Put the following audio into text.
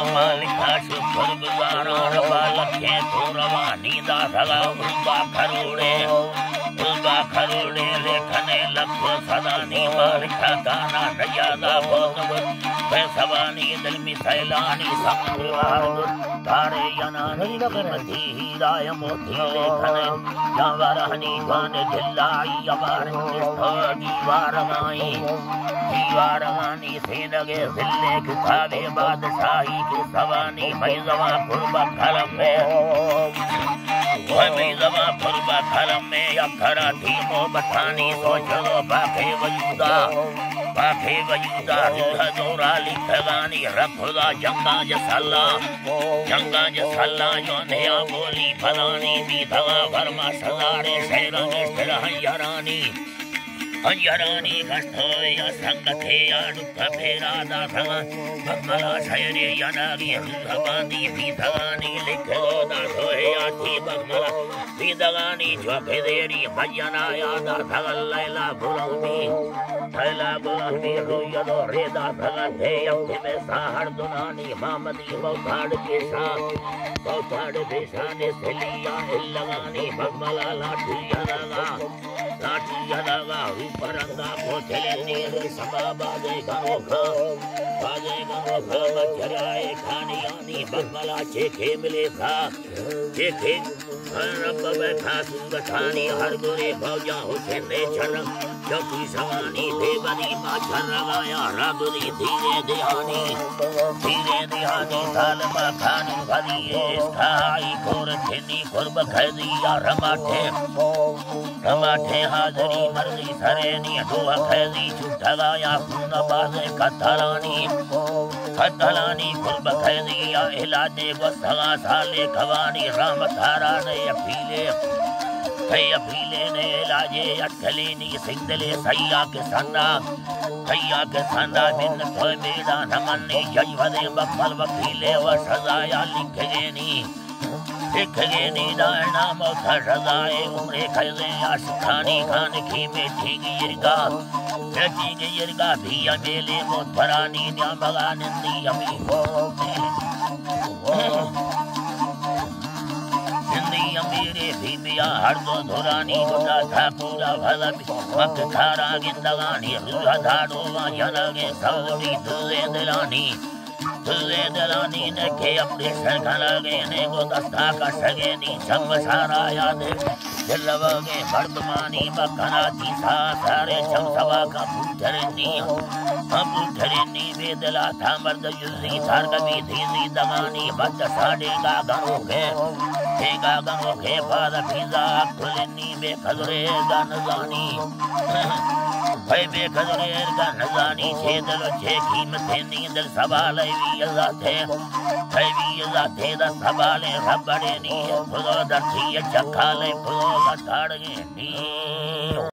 मालिका शुक्र गुजारा बालके थोरवा नींदा सगा उल्बा खरोड़े लेखने लख सदा नी मालिका गाना नजादा भोगवत पैसवानी दिल में सैलानी समुद्र तारे यनानी कीमती हीराय मोती लेखने यावरहनी गान ढिल्लाई यवार दीवारगानी से लगे जिले किताबे बादशाही की सवानी मैज़वा कुर्बा खलम में अखरा थी मोहब्बतानी सोचो बाखे वजूदा रूह जोरा लिखगानी रखुदा जंगा जसल्ला जो नया बोली फलानी दी धवा भरमा सदारे शहरों में फिर हंजरानी कष्टोया संगते या दुख फेरा दासवा भगमला शयरे यनागी रुधवानी भीधवानी लिखो दासोहे आती भगमला भीधवानी जो भेदेरी भजना यादा धगल लैला बुलंदी रुयदो रेदा धगते यक्ति में साहर दुनानी मामदी बहुताड़ पेशाने सिलिया इल्लगानी भगमला लाठी यदागा परंगा पोचले नीरे सभा बाजे गंगो मचराए खानियानी बगमला चेखे मिले था चेखे रब बैठा सुगठानी हर गोरे भौजा हुसैन ने छर चौकी सवानी देवनी माछर लगाया रागुरी धीरे दिहानी सालमा खानी भरी स्थाई खोर थिनी खुरब खैदिया रमाठे हाजरी मर्दी सरेनी दुआ खैदी छुटगाया खून बाजे कतलानी खुरब खैदिया इलाजे वसगा साले खवानी राम थारा ने अफीले ने इलाजे अठलेनी सिंदले सैया के संदा बिन तो मेरा नमने जयवदे बकमल वकीले व सजाया लिखगेनी दाना मौत सजाए उम्रे खैजे आशिकानी खान की में ठीगी यरगा भी अमेले मोत भरानी न्या बगा नंदी अमी अमीरे भीमिया हर दो धुरानी गुड़ा था पूरा भला मक खारा गिंदगानी रुझा धाड़ो जनगे सौरी तुझे दिलानी ने के अपने सर लगे ने को दस्ता का सगेनी संग सारा याद दिलवगे बर्दमानी बखना थी सारे चमसवा का पुठरनी बेदला था मर्द युजी सार कभी थी दगानी बद साडेगा गंगो के बाद फिजा खुलनी बेखजरे गानजानी भाई बेखजरे गानजानी छे दलो छे कीमते नींदल सवाले वी दा सवाले रबड़े नी खुदा दर्थी चखाले खुदा ताड़गे नी